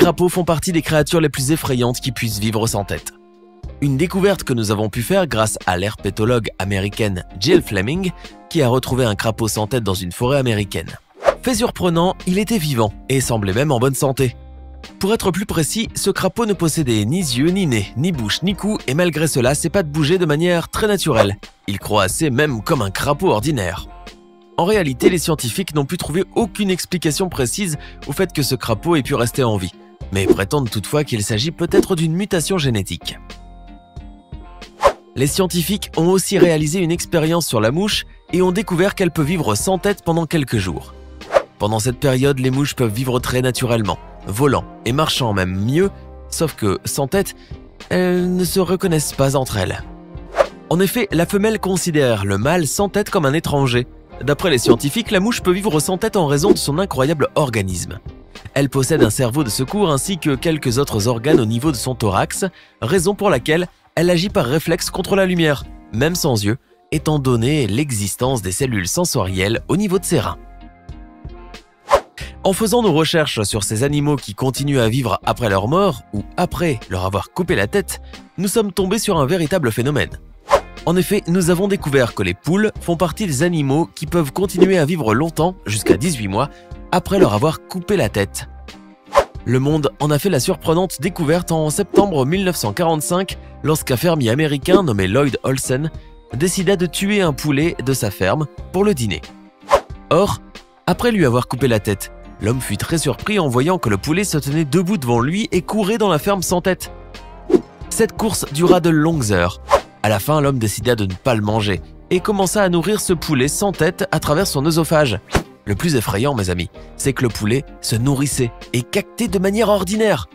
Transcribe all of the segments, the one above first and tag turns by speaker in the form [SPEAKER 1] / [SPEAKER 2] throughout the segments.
[SPEAKER 1] crapauds font partie des créatures les plus effrayantes qui puissent vivre sans tête. Une découverte que nous avons pu faire grâce à l'herpétologue américaine Jill Fleming, qui a retrouvé un crapaud sans tête dans une forêt américaine. Fait surprenant, il était vivant et semblait même en bonne santé. Pour être plus précis, ce crapaud ne possédait ni yeux, ni nez, ni bouche, ni cou, et malgré cela, ses pattes bougeaient de manière très naturelle. Il croassait même comme un crapaud ordinaire. En réalité, les scientifiques n'ont pu trouver aucune explication précise au fait que ce crapaud ait pu rester en vie, mais prétendent toutefois qu'il s'agit peut-être d'une mutation génétique. Les scientifiques ont aussi réalisé une expérience sur la mouche et ont découvert qu'elle peut vivre sans tête pendant quelques jours. Pendant cette période, les mouches peuvent vivre très naturellement, volant et marchant même mieux, sauf que sans tête, elles ne se reconnaissent pas entre elles. En effet, la femelle considère le mâle sans tête comme un étranger. D'après les scientifiques, la mouche peut vivre sans tête en raison de son incroyable organisme. Elle possède un cerveau de secours ainsi que quelques autres organes au niveau de son thorax, raison pour laquelle elle agit par réflexe contre la lumière, même sans yeux, étant donné l'existence des cellules sensorielles au niveau de ses reins. En faisant nos recherches sur ces animaux qui continuent à vivre après leur mort ou après leur avoir coupé la tête, nous sommes tombés sur un véritable phénomène. En effet, nous avons découvert que les poules font partie des animaux qui peuvent continuer à vivre longtemps, jusqu'à 18 mois, après leur avoir coupé la tête. Le Monde en a fait la surprenante découverte en septembre 1945 lorsqu'un fermier américain nommé Lloyd Olsen décida de tuer un poulet de sa ferme pour le dîner. Or, après lui avoir coupé la tête, l'homme fut très surpris en voyant que le poulet se tenait debout devant lui et courait dans la ferme sans tête. Cette course dura de longues heures. À la fin, l'homme décida de ne pas le manger et commença à nourrir ce poulet sans tête à travers son œsophage. Le plus effrayant, mes amis, c'est que le poulet se nourrissait et cactait de manière ordinaire.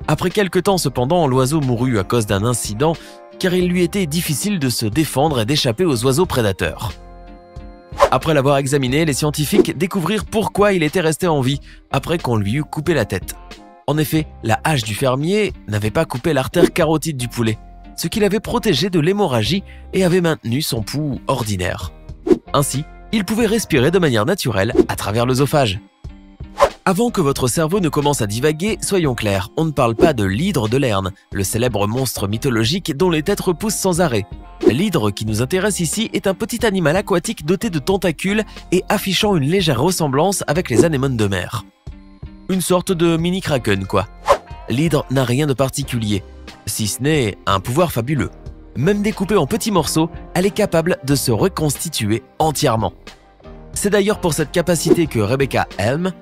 [SPEAKER 1] Après quelque temps cependant, l'oiseau mourut à cause d'un incident car il lui était difficile de se défendre et d'échapper aux oiseaux prédateurs. Après l'avoir examiné, les scientifiques découvrirent pourquoi il était resté en vie après qu'on lui eut coupé la tête. En effet, la hache du fermier n'avait pas coupé l'artère carotide du poulet, ce qui l'avait protégé de l'hémorragie et avait maintenu son pouls ordinaire. Ainsi, il pouvait respirer de manière naturelle à travers l'œsophage. Avant que votre cerveau ne commence à divaguer, soyons clairs, on ne parle pas de l'hydre de Lerne, le célèbre monstre mythologique dont les têtes repoussent sans arrêt. L'hydre qui nous intéresse ici est un petit animal aquatique doté de tentacules et affichant une légère ressemblance avec les anémones de mer. Une sorte de mini-kraken quoi. L'hydre n'a rien de particulier, si ce n'est un pouvoir fabuleux. Même découpée en petits morceaux, elle est capable de se reconstituer entièrement. C'est d'ailleurs pour cette capacité que Rebecca Helm,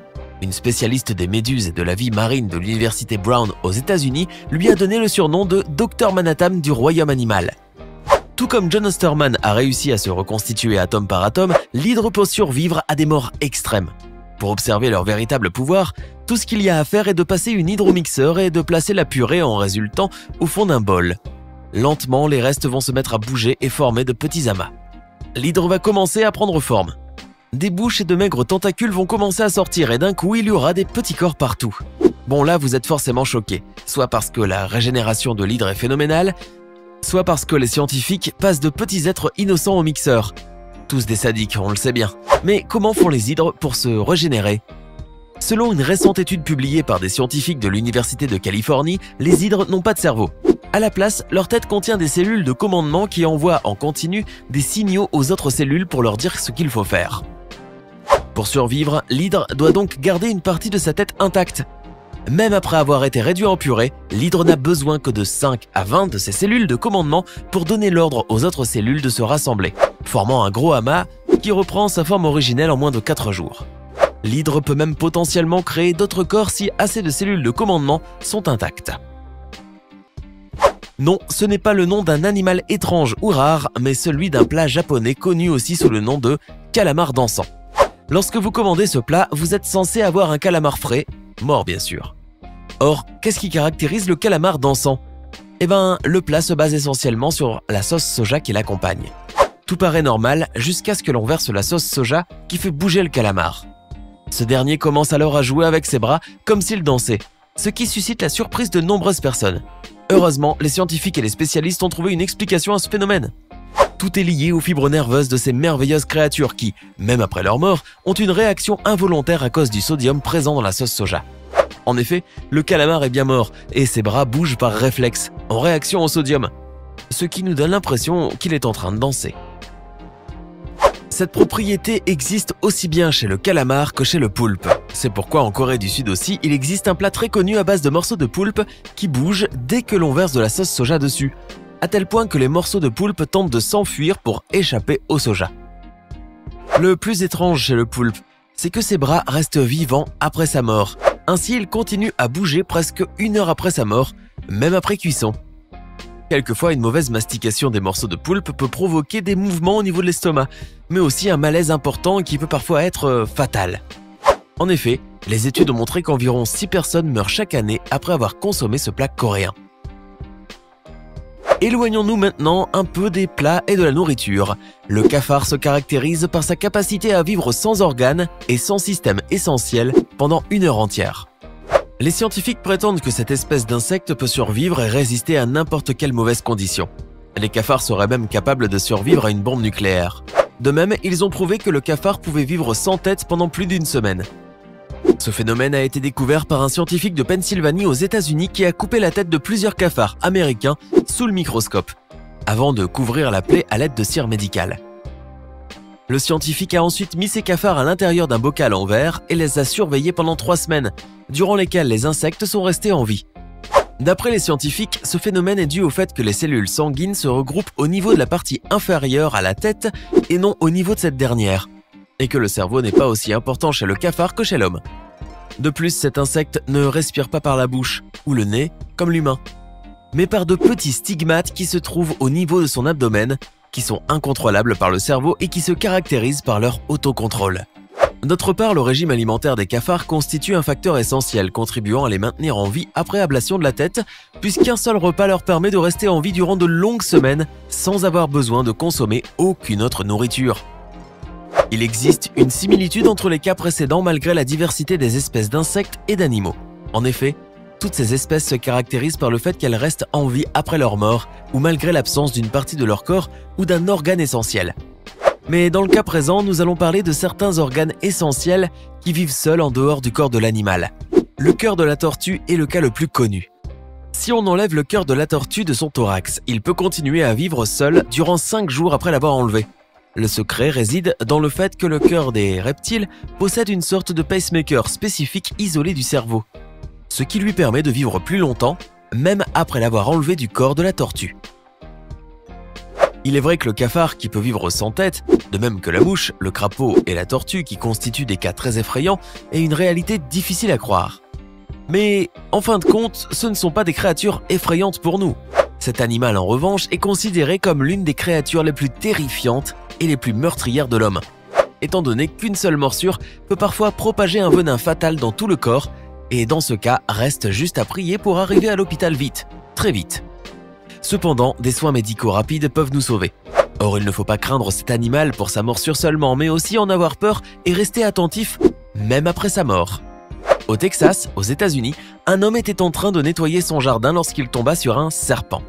[SPEAKER 1] une spécialiste des méduses et de la vie marine de l'université Brown aux États-Unis, lui a donné le surnom de Dr Manhattan du royaume animal. Tout comme John Osterman a réussi à se reconstituer atome par atome, l'hydre peut survivre à des morts extrêmes. Pour observer leur véritable pouvoir, tout ce qu'il y a à faire est de passer une hydromixeur et de placer la purée en résultant au fond d'un bol. Lentement, les restes vont se mettre à bouger et former de petits amas. L'hydre va commencer à prendre forme. Des bouches et de maigres tentacules vont commencer à sortir et d'un coup, il y aura des petits corps partout. Bon là, vous êtes forcément choqués, soit parce que la régénération de l'hydre est phénoménale, soit parce que les scientifiques passent de petits êtres innocents au mixeur. Tous des sadiques, on le sait bien. Mais comment font les hydres pour se régénérer ? Selon une récente étude publiée par des scientifiques de l'Université de Californie, les hydres n'ont pas de cerveau. À la place, leur tête contient des cellules de commandement qui envoient en continu des signaux aux autres cellules pour leur dire ce qu'il faut faire. Pour survivre, l'hydre doit donc garder une partie de sa tête intacte. Même après avoir été réduit en purée, l'hydre n'a besoin que de 5 à 20 de ses cellules de commandement pour donner l'ordre aux autres cellules de se rassembler, formant un gros amas qui reprend sa forme originelle en moins de 4 jours. L'hydre peut même potentiellement créer d'autres corps si assez de cellules de commandement sont intactes. Non, ce n'est pas le nom d'un animal étrange ou rare, mais celui d'un plat japonais connu aussi sous le nom de calamar dansant. Lorsque vous commandez ce plat, vous êtes censé avoir un calamar frais, mort bien sûr. Or, qu'est-ce qui caractérise le calamar dansant ? Eh ben, le plat se base essentiellement sur la sauce soja qui l'accompagne. Tout paraît normal jusqu'à ce que l'on verse la sauce soja qui fait bouger le calamar. Ce dernier commence alors à jouer avec ses bras comme s'il dansait, ce qui suscite la surprise de nombreuses personnes. Heureusement, les scientifiques et les spécialistes ont trouvé une explication à ce phénomène. Tout est lié aux fibres nerveuses de ces merveilleuses créatures qui, même après leur mort, ont une réaction involontaire à cause du sodium présent dans la sauce soja. En effet, le calamar est bien mort et ses bras bougent par réflexe, en réaction au sodium, ce qui nous donne l'impression qu'il est en train de danser. Cette propriété existe aussi bien chez le calamar que chez le poulpe. C'est pourquoi en Corée du Sud aussi, il existe un plat très connu à base de morceaux de poulpe qui bougent dès que l'on verse de la sauce soja dessus, à tel point que les morceaux de poulpe tentent de s'enfuir pour échapper au soja. Le plus étrange chez le poulpe, c'est que ses bras restent vivants après sa mort. Ainsi, il continue à bouger presque 1 heure après sa mort, même après cuisson. Quelquefois, une mauvaise mastication des morceaux de poulpe peut provoquer des mouvements au niveau de l'estomac, mais aussi un malaise important qui peut parfois être fatal. En effet, les études ont montré qu'environ 6 personnes meurent chaque année après avoir consommé ce plat coréen. Éloignons-nous maintenant un peu des plats et de la nourriture. Le cafard se caractérise par sa capacité à vivre sans organes et sans système essentiel pendant 1 heure entière. Les scientifiques prétendent que cette espèce d'insecte peut survivre et résister à n'importe quelle mauvaise condition. Les cafards seraient même capables de survivre à une bombe nucléaire. De même, ils ont prouvé que le cafard pouvait vivre sans tête pendant plus d'1 semaine. Ce phénomène a été découvert par un scientifique de Pennsylvanie aux États-Unis qui a coupé la tête de plusieurs cafards américains sous le microscope, avant de couvrir la plaie à l'aide de cire médicale. Le scientifique a ensuite mis ces cafards à l'intérieur d'un bocal en verre et les a surveillés pendant 3 semaines, durant lesquelles les insectes sont restés en vie. D'après les scientifiques, ce phénomène est dû au fait que les cellules sanguines se regroupent au niveau de la partie inférieure à la tête et non au niveau de cette dernière, et que le cerveau n'est pas aussi important chez le cafard que chez l'homme. De plus, cet insecte ne respire pas par la bouche ou le nez comme l'humain, mais par de petits stigmates qui se trouvent au niveau de son abdomen, qui sont incontrôlables par le cerveau et qui se caractérisent par leur autocontrôle. D'autre part, le régime alimentaire des cafards constitue un facteur essentiel contribuant à les maintenir en vie après ablation de la tête, puisqu'un seul repas leur permet de rester en vie durant de longues semaines sans avoir besoin de consommer aucune autre nourriture. Il existe une similitude entre les cas précédents malgré la diversité des espèces d'insectes et d'animaux. En effet, toutes ces espèces se caractérisent par le fait qu'elles restent en vie après leur mort ou malgré l'absence d'une partie de leur corps ou d'un organe essentiel. Mais dans le cas présent, nous allons parler de certains organes essentiels qui vivent seuls en dehors du corps de l'animal. Le cœur de la tortue est le cas le plus connu. Si on enlève le cœur de la tortue de son thorax, il peut continuer à vivre seul durant 5 jours après l'avoir enlevé. Le secret réside dans le fait que le cœur des reptiles possède une sorte de pacemaker spécifique isolé du cerveau, ce qui lui permet de vivre plus longtemps, même après l'avoir enlevé du corps de la tortue. Il est vrai que le cafard qui peut vivre sans tête, de même que la mouche, le crapaud et la tortue qui constituent des cas très effrayants, est une réalité difficile à croire. Mais en fin de compte, ce ne sont pas des créatures effrayantes pour nous. Cet animal en revanche est considéré comme l'une des créatures les plus terrifiantes et les plus meurtrières de l'homme, étant donné qu'une seule morsure peut parfois propager un venin fatal dans tout le corps, et dans ce cas, reste juste à prier pour arriver à l'hôpital vite, très vite. Cependant, des soins médicaux rapides peuvent nous sauver. Or, il ne faut pas craindre cet animal pour sa morsure seulement, mais aussi en avoir peur et rester attentif, même après sa mort. Au Texas, aux États-Unis, un homme était en train de nettoyer son jardin lorsqu'il tomba sur un serpent.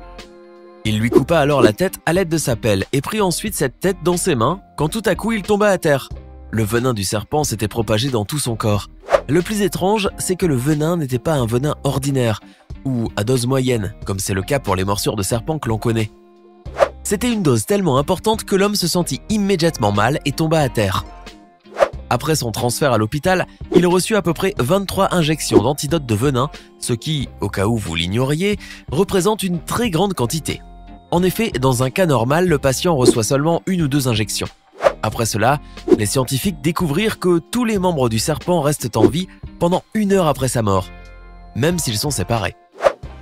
[SPEAKER 1] Il lui coupa alors la tête à l'aide de sa pelle et prit ensuite cette tête dans ses mains quand tout à coup il tomba à terre. Le venin du serpent s'était propagé dans tout son corps. Le plus étrange, c'est que le venin n'était pas un venin ordinaire ou à dose moyenne, comme c'est le cas pour les morsures de serpent que l'on connaît. C'était une dose tellement importante que l'homme se sentit immédiatement mal et tomba à terre. Après son transfert à l'hôpital, il reçut à peu près 23 injections d'antidote de venin, ce qui, au cas où vous l'ignoriez, représente une très grande quantité. En effet, dans un cas normal, le patient reçoit seulement 1 ou 2 injections. Après cela, les scientifiques découvrirent que tous les membres du serpent restent en vie pendant 1 heure après sa mort, même s'ils sont séparés.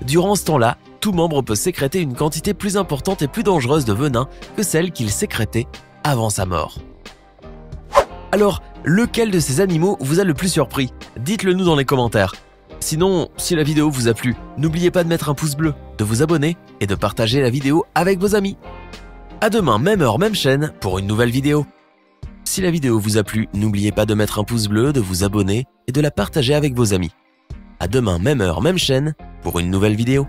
[SPEAKER 1] Durant ce temps-là, tout membre peut sécréter une quantité plus importante et plus dangereuse de venin que celle qu'il sécrétait avant sa mort. Alors, lequel de ces animaux vous a le plus surpris? Dites-le nous dans les commentaires. Sinon, si la vidéo vous a plu, n'oubliez pas de mettre un pouce bleu, de vous abonner et de partager la vidéo avec vos amis. À demain, même heure, même chaîne, pour une nouvelle vidéo. Si la vidéo vous a plu, n'oubliez pas de mettre un pouce bleu, de vous abonner et de la partager avec vos amis. À demain, même heure, même chaîne, pour une nouvelle vidéo.